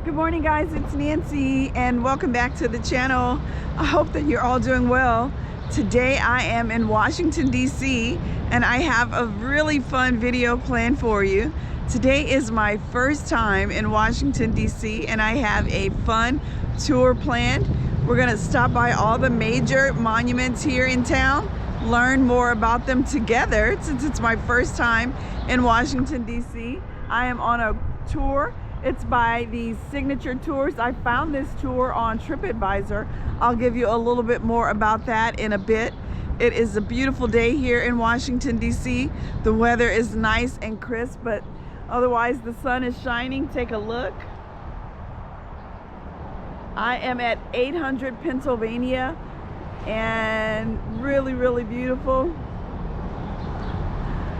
Good morning, guys. It's Nancy and welcome back to the channel. I hope that you're all doing well. Today I am in Washington, D.C. and I have a really fun video planned for you. Today is my first time in Washington, D.C. and I have a fun tour planned. We're going to stop by all the major monuments here in town, learn more about them together since it's my first time in Washington, D.C. I am on a tour. It's by the Signature Tours. I found this tour on TripAdvisor. I'll give you a little bit more about that in a bit. It is a beautiful day here in Washington, D.C. The weather is nice and crisp, but otherwise the sun is shining. Take a look. I am at 800 Pennsylvania and really beautiful.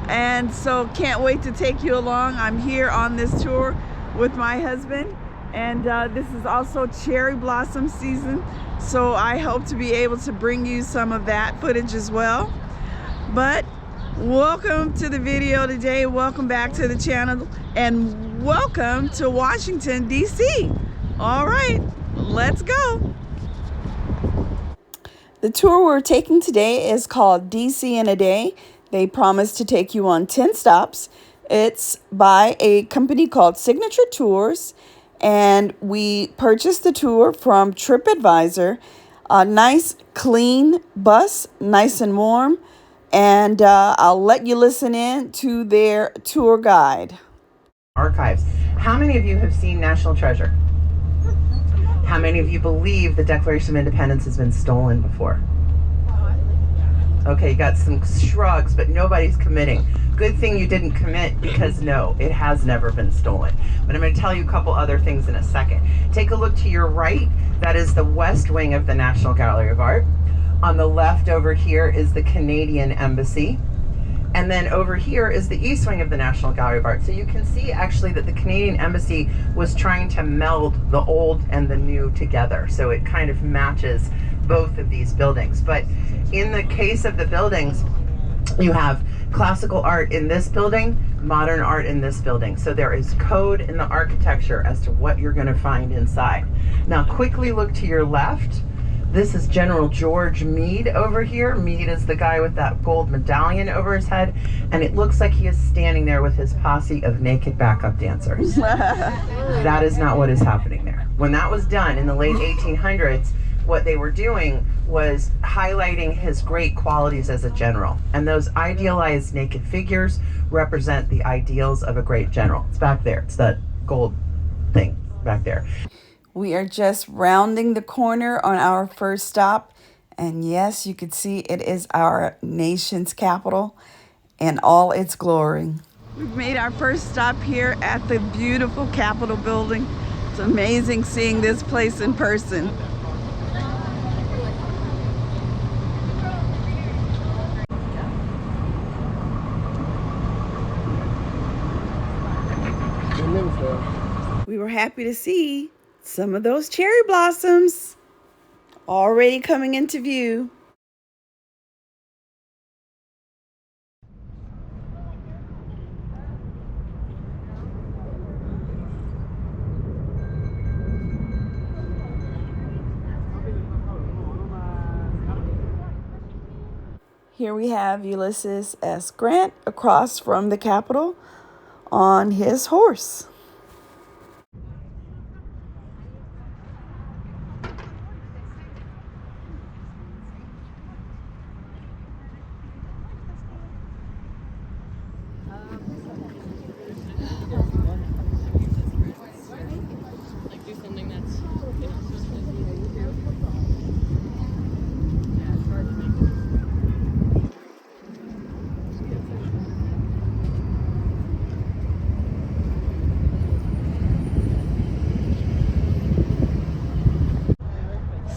And so can't wait to take you along. I'm here on this tour with my husband, and this is also cherry blossom season, so I hope to be able to bring you some of that footage as well. But welcome to the video today, welcome back to the channel, and welcome to Washington, D.C. All right, let's go. The tour we're taking today is called D.C. in a Day. They promise to take you on 10 stops. It's by a company called Signature Tours, and we purchased the tour from TripAdvisor. A nice, clean bus, nice and warm, and I'll let you listen in to their tour guide. Archives. How many of you have seen National Treasure? How many of you believe the Declaration of Independence has been stolen before? Okay, you got some shrugs, but nobody's committing. Good thing you didn't commit, because no, it has never been stolen. But I'm going to tell you a couple other things in a second. Take a look to your right. That is the west wing of the National Gallery of Art. On the left over here is the Canadian Embassy. And then over here is the east wing of the National Gallery of Art. So you can see actually that the Canadian Embassy was trying to meld the old and the new together. So it kind of matches both of these buildings. But in the case of the buildings, you have classical art in this building, modern art in this building. So there is code in the architecture as to what you're going to find inside. Now quickly look to your left. This is General George Meade over here. Meade is the guy with that gold medallion over his head, and it looks like he is standing there with his posse of naked backup dancers. That is not what is happening there. When that was done in the late 1800s, what they were doing was highlighting his great qualities as a general. And those idealized naked figures represent the ideals of a great general. It's back there. It's that gold thing back there. We are just rounding the corner on our first stop. And yes, you can see it is our nation's capital in all its glory. We've made our first stop here at the beautiful Capitol building. It's amazing seeing this place in person. We were happy to see some of those cherry blossoms already coming into view. Here we have Ulysses S. Grant across from the Capitol on his horse.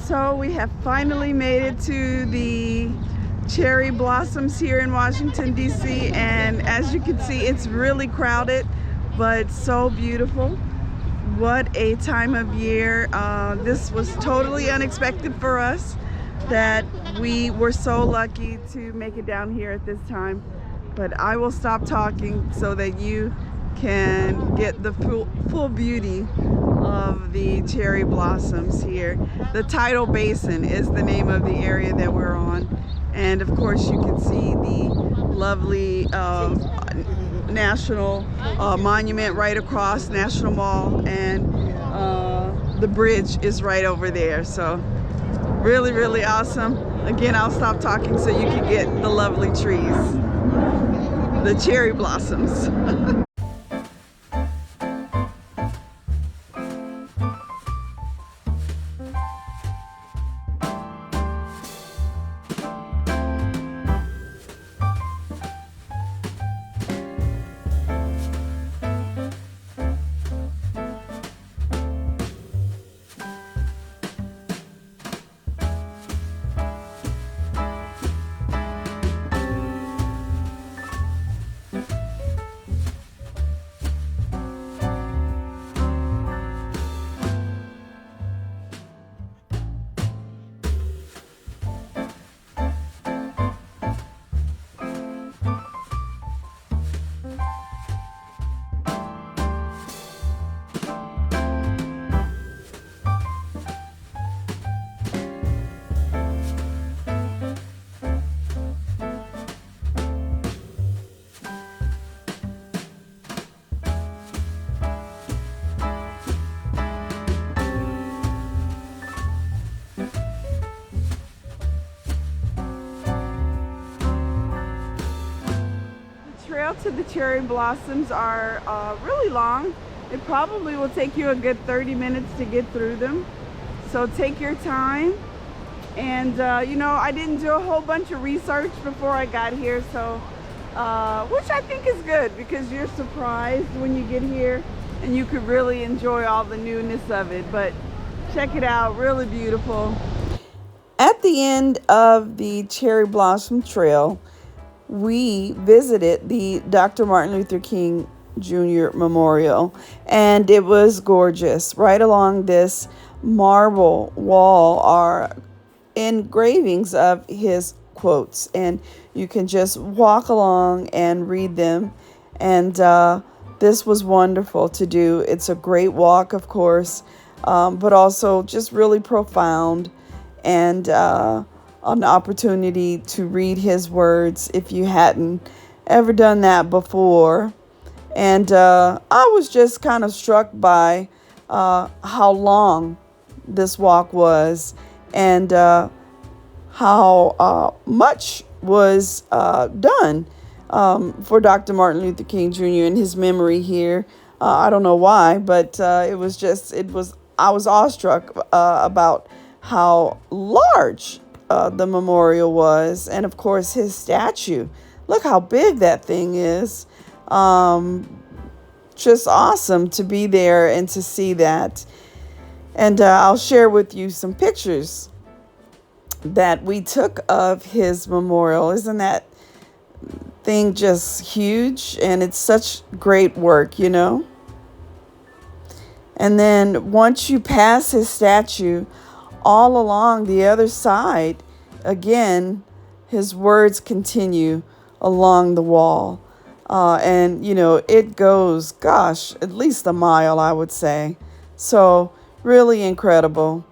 So we have finally made it to the cherry blossoms here in Washington, D.C. and as you can see, it's really crowded, but so beautiful. What a time of year. This was totally unexpected for us that we were so lucky to make it down here at this time. But I will stop talking so that you can get the full beauty of the cherry blossoms here. The Tidal Basin is the name of the area that we're on. And of course you can see the lovely national monument right across National Mall, and the bridge is right over there. So really, really awesome. Again, I'll stop talking so you can get the lovely trees, the cherry blossoms. Trail to the cherry blossoms are really long. It probably will take you a good 30 minutes to get through them. So take your time. And you know, I didn't do a whole bunch of research before I got here, so which I think is good, because you're surprised when you get here and you could really enjoy all the newness of it. But check it out, really beautiful. At the end of the Cherry Blossom Trail, we visited the Dr. Martin Luther King Jr. Memorial, and it was gorgeous. Right along this marble wall are engravings of his quotes, and you can just walk along and read them. And this was wonderful to do. It's a great walk, of course, but also just really profound, and an opportunity to read his words if you hadn't ever done that before. And I was just kind of struck by how long this walk was, and how much was done for Dr. Martin Luther King Jr. in his memory here. I don't know why, but I was awestruck about how large the memorial was, and of course his statue. Look how big that thing is. Just awesome to be there and to see that. And I'll share with you some pictures that we took of his memorial. Isn't that thing just huge? And it's such great work, you know. And then once you pass his statue, all along the other side, again, his words continue along the wall. And, you know, it goes, gosh, at least a mile, I would say. So really incredible.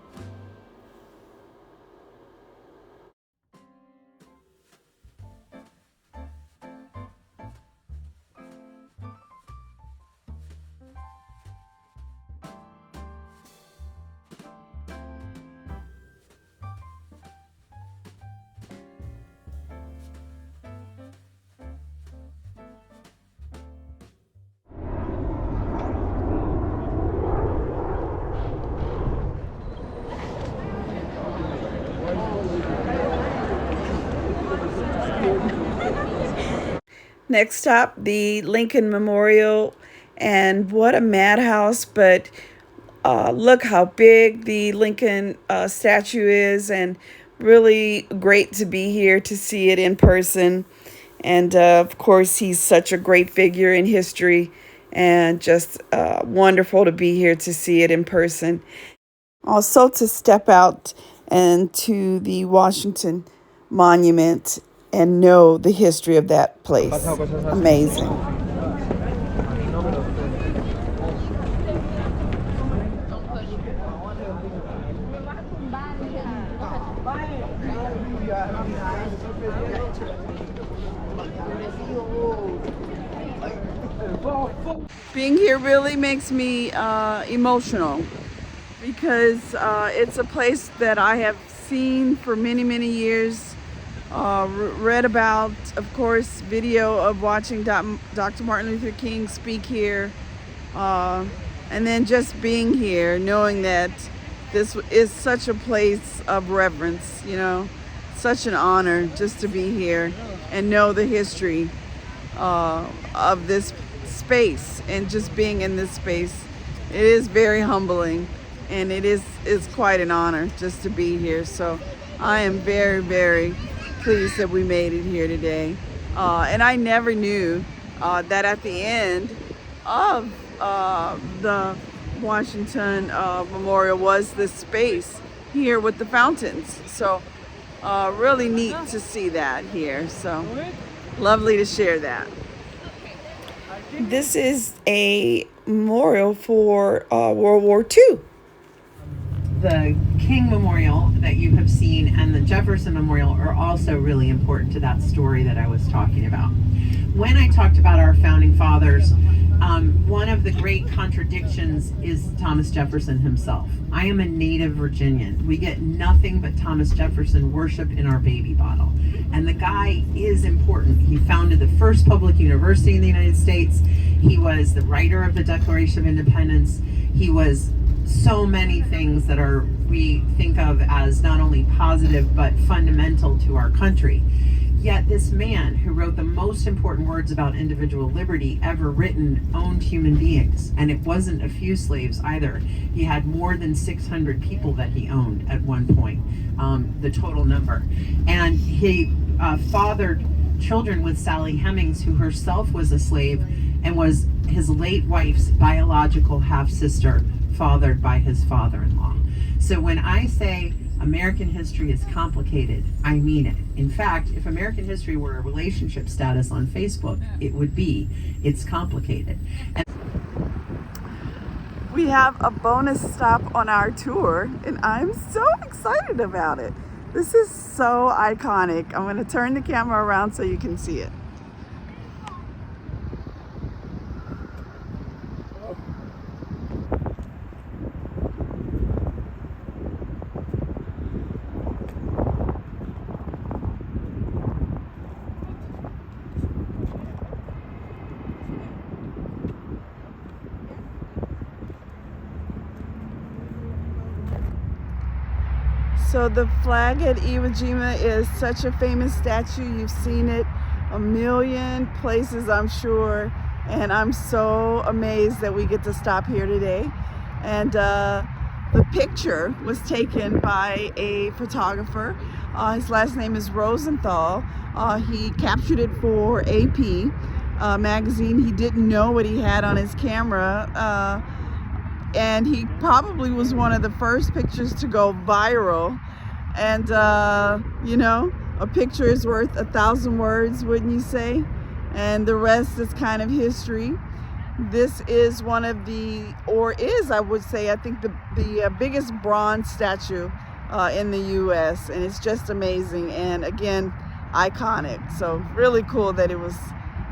Next stop, the Lincoln Memorial, and what a madhouse, but look how big the Lincoln statue is, and really great to be here to see it in person. And of course, he's such a great figure in history, and just wonderful to be here to see it in person. Also to step out and to the Washington Monument and know the history of that place. Amazing. Being here really makes me emotional because it's a place that I have seen for many, many years, read about, of course, video of watching Dr. Martin Luther King speak here, and then just being here, knowing that this is such a place of reverence, you know, such an honor just to be here and know the history of this space and just being in this space. It is very humbling, and it is quite an honor just to be here. So I am very, very pleased that we made it here today. And I never knew that at the end of the Washington Memorial was this space here with the fountains. So really neat to see that here. So lovely to share that. This is a memorial for World War II. The King Memorial that you have seen and the Jefferson Memorial are also really important to that story that I was talking about. When I talked about our founding fathers, one of the great contradictions is Thomas Jefferson himself. I am a native Virginian. We get nothing but Thomas Jefferson worship in our baby bottle. And the guy is important. He founded the first public university in the United States. He was the writer of the Declaration of Independence. He was so many things that we think of as not only positive but fundamental to our country. Yet this man who wrote the most important words about individual liberty ever written owned human beings, and it wasn't a few slaves either. He had more than 600 people that he owned at one point, the total number. And he fathered children with Sally Hemings, who herself was a slave and was his late wife's biological half-sister, fathered by his father-in-law. So when I say American history is complicated, I mean it. In fact, if American history were a relationship status on Facebook, it would be, it's complicated. And we have a bonus stop on our tour, and I'm so excited about it. This is so iconic. I'm going to turn the camera around so you can see it. So the flag at Iwo Jima is such a famous statue. You've seen it a million places, I'm sure. And I'm so amazed that we get to stop here today. And the picture was taken by a photographer. His last name is Rosenthal. He captured it for AP magazine. He didn't know what he had on his camera. And he probably was one of the first pictures to go viral. And you know, a picture is worth 1,000 words, wouldn't you say? And the rest is kind of history. This is one of the, or is, I would say, I think the biggest bronze statue in the US, and it's just amazing, and again, iconic. So really cool that it was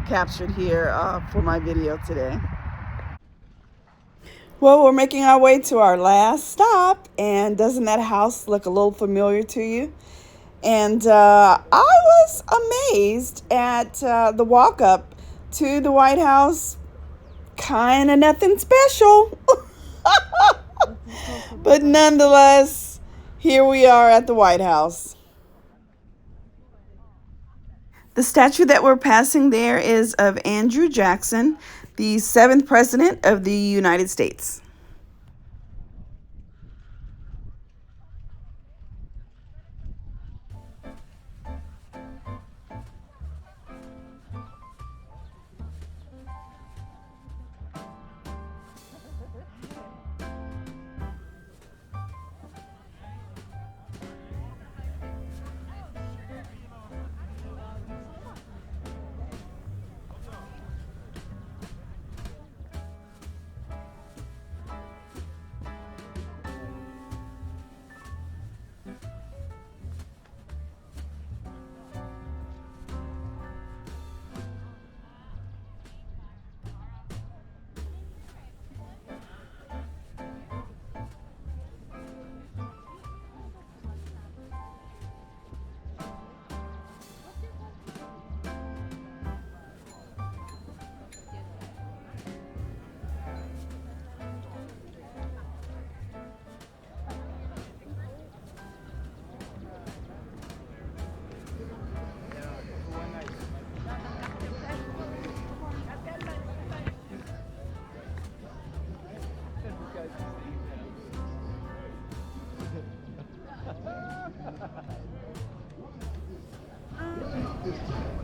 captured here for my video today. Well, we're making our way to our last stop, and doesn't that house look a little familiar to you? And I was amazed at the walk up to the White House. Kind of nothing special. But nonetheless, here we are at the White House. The statue that we're passing there is of Andrew Jackson, the 7th President of the United States.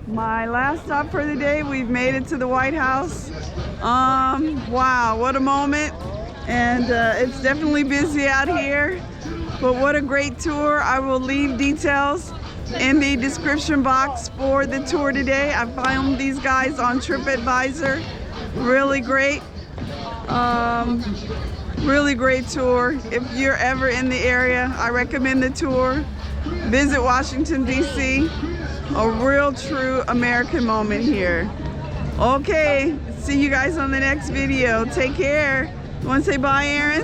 My last stop for the day, we've made it to the White House. Wow, what a moment. And it's definitely busy out here, but what a great tour. I will leave details in the description box for the tour today. I found these guys on TripAdvisor. Really great. Really great tour. If you're ever in the area, I recommend the tour. Visit Washington, D.C. A real true American moment here. Okay, see you guys on the next video. Take care. You want to say bye, Aaron?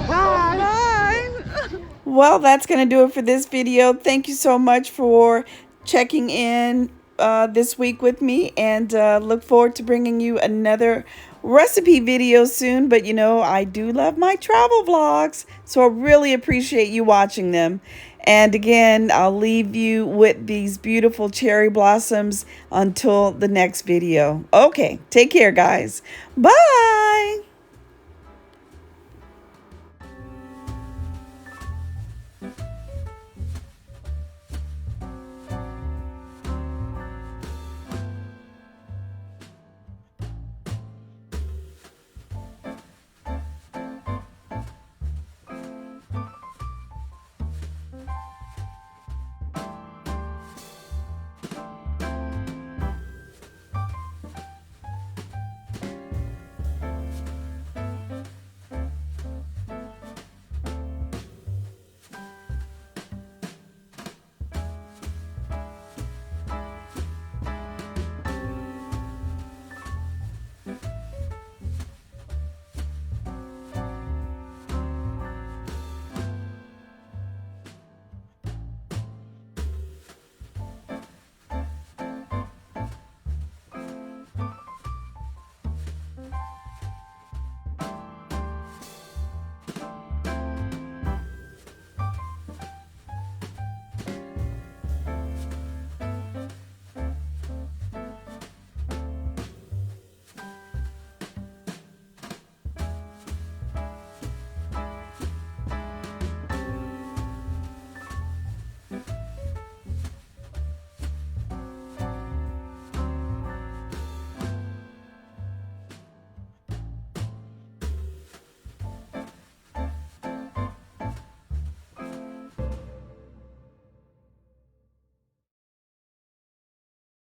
Bye. Bye. Well, that's going to do it for this video. Thank you so much for checking in this week with me, and look forward to bringing you another recipe video soon. But you know, I do love my travel vlogs, so I really appreciate you watching them. And again, I'll leave you with these beautiful cherry blossoms until the next video. Okay, take care, guys. Bye.